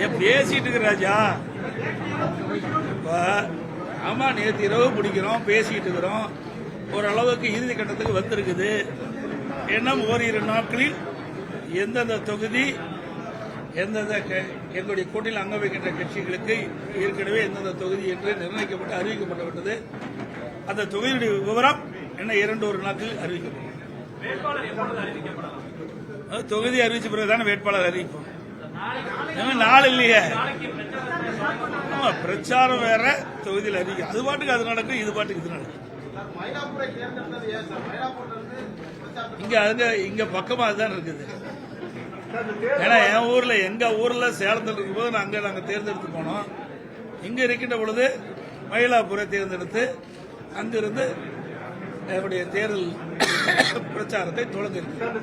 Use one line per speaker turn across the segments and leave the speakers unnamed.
ஏன் பேசிட்டு இருக்கு ராஜா? ஆமா, நேற்று இரவு முடிக்கிறோம், பேசிட்டு இருக்கிறோம். ஓரளவுக்கு இறுதி கட்டத்துக்கு வந்திருக்குது. இன்னும் ஓரிரு நாட்களில் எந்தெந்த தொகுதி எந்தெந்த எங்களுடைய கூட்டணியில் அங்க வைக்கின்ற கட்சிகளுக்கு ஏற்கனவே எந்தெந்த தொகுதி என்று நிர்ணயிக்கப்பட்டு அறிவிக்கப்பட்டு விட்டது. அந்த தொகுதியுடைய விவரம் என்ன 2 நாட்களில் அறிவிக்கப்படும். தொகுதி அறிவிச்ச பிறகுதான வேட்பாளர் அறிவிப்போம். நாள் இல்லையே, பிரச்சாரம் வேற, தொகுதியில் அறிவிக்கும். அது பாட்டுக்கு அது நடக்கும், இது பாட்டுக்கு இது நடக்கும். இங்க பக்கமா அதுதான் இருக்குது. ஏன்னா என் ஊர்ல, எங்க ஊர்ல சேலத்தில் இருக்கும்போது நாங்க தேர்ந்தெடுத்து போனோம். இங்க இருக்கின்ற பொழுது மயிலாப்பூரை தேர்ந்தெடுத்து அங்கிருந்து என்னுடைய தேர்தல் பிரச்சாரத்தை தொடங்கியிருக்கிறோம்.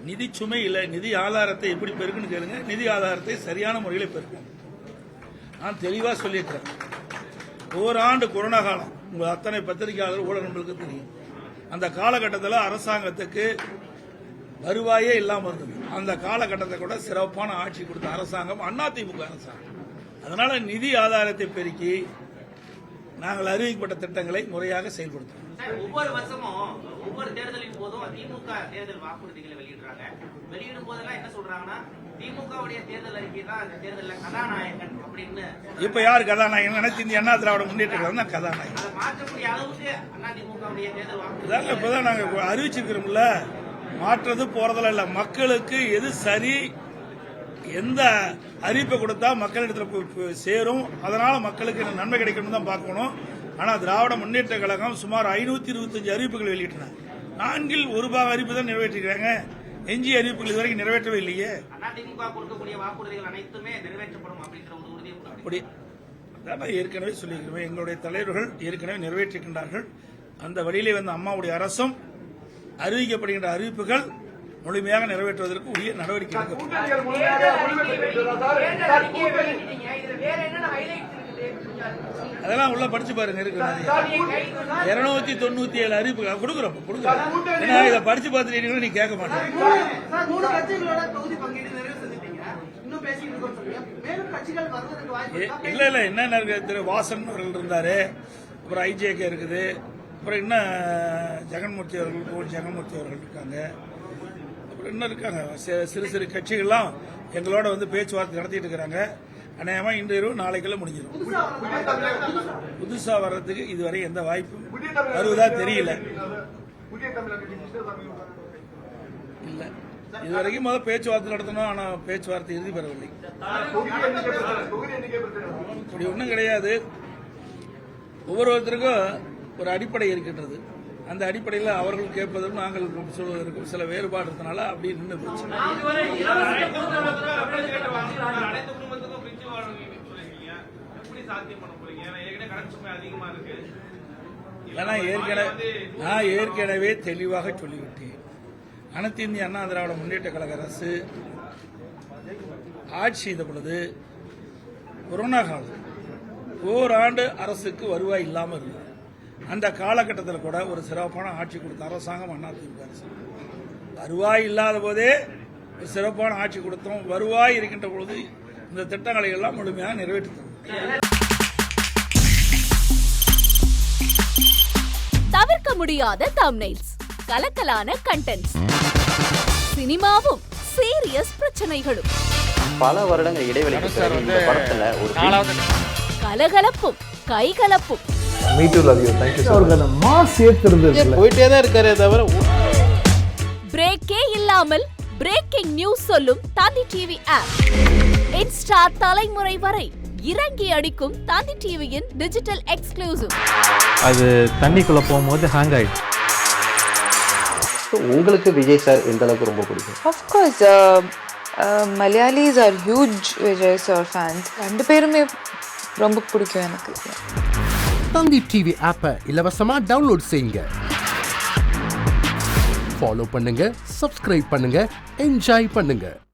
நிதி சுமை இல்ல, நிதி ஆதாரத்தை எப்படி பெருக்குன்னு கேளுங்க. நிதி ஆதாரத்தை சரியான முறையில் பெருக்கும். நான் தெளிவா சொல்லியிருக்கிறேன். ஓராண்டு கொரோனா காலம், உங்க அத்தனை பத்திரிகையாளர் ஊடக நண்பர்களுக்கு தெரியும். அந்த காலகட்டத்தில் அரசாங்கத்துக்கு வருவாயே இல்லாமல் இருந்தது. அந்த காலகட்டத்தை கூட சிறப்பான ஆட்சி கொடுத்த அரசாங்கம் அதிமுக அரசாங்கம். அதனால நிதி ஆதாரத்தை பெருக்கி நாங்கள் அறிவிக்கப்பட்ட திட்டங்களை முறையாக செயல்படுத்துவோம்.
ஒவ்வொரு வருஷமும் ஒவ்வொரு தேர்தலின் போதும் திமுக தேர்தல் வாக்குறுதிகளை வெளியிடுறாங்க. வெளியிடும் போதெல்லாம் என்ன சொல்றாங்கன்னா, திமுகவுடைய தேர்தல் அறிக்கை தான் அந்த தேர்தலில் கதாநாயகன் அப்படின்னு.
இப்ப யார் கதாநாயகன்? அனைத்து இந்திய அண்ணா திராவிட முன்னேற்ற கழகம் தான் கதாநாயகன்.
அதை மாற்றக்கூடிய அளவுக்கு அதிமுகவுடைய தேர்தல் வாக்குறுதி
இப்பதான் நாங்க அறிவிச்சிருக்கிறோம்ல. மாற்றது போறதில்ல இல்ல. மக்களுக்கு எது சரி, எந்த அறிவிப்பை கொடுத்தா மக்களிடத்தில் சேரும், அதனால மக்களுக்கு நன்மை கிடைக்கணும் தான் பார்க்கணும். ஆனா திராவிட முன்னேற்ற கழகம் சுமார் 525 அறிவிப்புகள் வெளியிட்டன. 4 ஒரு பாக அறிவிப்பு தான் நிறைவேற்றிருக்காங்க. எஞ்சிய அறிவிப்புகள் இதுவரைக்கும் நிறைவேற்றவே இல்லையே.
அதிமுக கொடுக்கக்கூடிய வாக்குறுதிகள் அனைத்துமே நிறைவேற்றப்படும் அப்படிங்கிற ஒரு உறுதியை
அப்படி அதான் ஏற்கனவே சொல்லியிருக்கிறோம். எங்களுடைய தலைவர்கள் ஏற்கனவே நிறைவேற்றிருக்கின்றார்கள். அந்த வழியிலே வந்து அம்மாவுடைய அரசும் அறிவிக்கப்படுகின்ற அறிவிப்புகள் முழுமையாக நிறைவேற்றுவதற்கு உரிய நடவடிக்கை எடுக்கப்படும். அதெல்லாம் உள்ள படிச்சு பாருங்க. இருக்கு 297 அறிவிப்புகள் கொடுக்குறோம். ஏன்னா இதை படிச்சு பார்த்துட்டு நீ கேட்க மாட்டேன். இல்ல என்ன திரு வாசன் அவர்கள் இருந்தாரு, அப்புறம் ஐஜேகே இருக்குது, அப்புறம் இன்னும் ஜெகன்மூர்த்தி அவர்கள் இருக்காங்க, அப்புறம் இன்னும் இருக்காங்க. சிறு சிறு கட்சிகள்லாம் எங்களோட வந்து பேச்சுவார்த்தை நடத்திட்டு இருக்கிறாங்க. அநேகமா இன்று இரவு நாளைக்குள்ள முடிஞ்சிடும். புதுசா வர்றதுக்கு இதுவரை எந்த வாய்ப்பும் வருவதா தெரியல. இல்ல, இதுவரைக்கும் முதல் பேச்சுவார்த்தை நடத்தணும். ஆனா பேச்சுவார்த்தை இறுதி பெறவில்லை. இப்படி ஒன்றும் கிடையாது. ஒவ்வொருத்தருக்கும் ஒரு அடிப்படை இருக்கின்றது. அந்த அடிப்படையில் அவர்கள் கேட்பதற்கும் நாங்கள் சொல்வதற்கும் சில வேறுபாடு இருக்கனால அப்படி நின்று போச்சு. நான் ஏற்கனவே தெளிவாக சொல்லிவிட்டேன். அனைத்து இந்திய அண்ணா திராவிட முன்னேற்ற கழக அரசு ஆட்சி செய்த பொழுது கொரோனா காலம் ஓராண்டு அரசுக்கு வருவாய் இல்லாமல் இருந்தது. அந்த காலகட்டத்தில் கூட ஒரு சிறப்பான ஆட்சி கொடுத்த அரசாங்கம் அதிமுக அரசு. வருவாய் இல்லாத போதே ஒரு சிறப்பான ஆட்சி கொடுத்தோம். வருவாய் இருக்கின்ற பொழுது இந்த திட்டங்களை எல்லாம் முழுமையாக நிறைவேற்றித்தோம்.
தவிர்க்க முடியாத தம்ப்நெயில்ஸ், கலக்கலான கண்டென்ட்ஸ், சினிமாவும் சீரியஸ் பிரச்சனைகளும்,
பல வருடங்கள் இடைவெளிக்கு பிறகு இந்த படத்துல ஒரு
கலகலப்பும் கைகலப்பும்.
Me too, love you. Thank you so much. Mass ஏத்துறது
போயிட்டே தான் இருக்காரே தவிர
பிரேக்கே இல்லாமல் பிரேக்கிங் நியூஸ் சொல்லும் தந்தி டிவி ஆப். இன்ஸ்டா தலைமுறை வரை இறங்கி அடிக்கும் தந்தி டிவியின் டிஜிட்டல் எக்ஸ்க்ளூசிவ்.
அது தண்ணிக்குள்ள போகும்போது ஹேங் ஆயிடுச்சு.
உங்களுக்கு விஜய் சார் எந்த அளவுக்கு ரொம்ப பிடிக்கும்?
Of course, Malayalis are huge Vijay sir fans. ரெண்டு பேருமே ரொம்ப பிடிக்கும் எனக்கு.
தந்தி டிவி ஆப்பை இலவசமா டவுன்லோட் செய்யுங்க. ஃபாலோ பண்ணுங்க, சப்ஸ்கிரைப் பண்ணுங்க, என்ஜாய் பண்ணுங்க.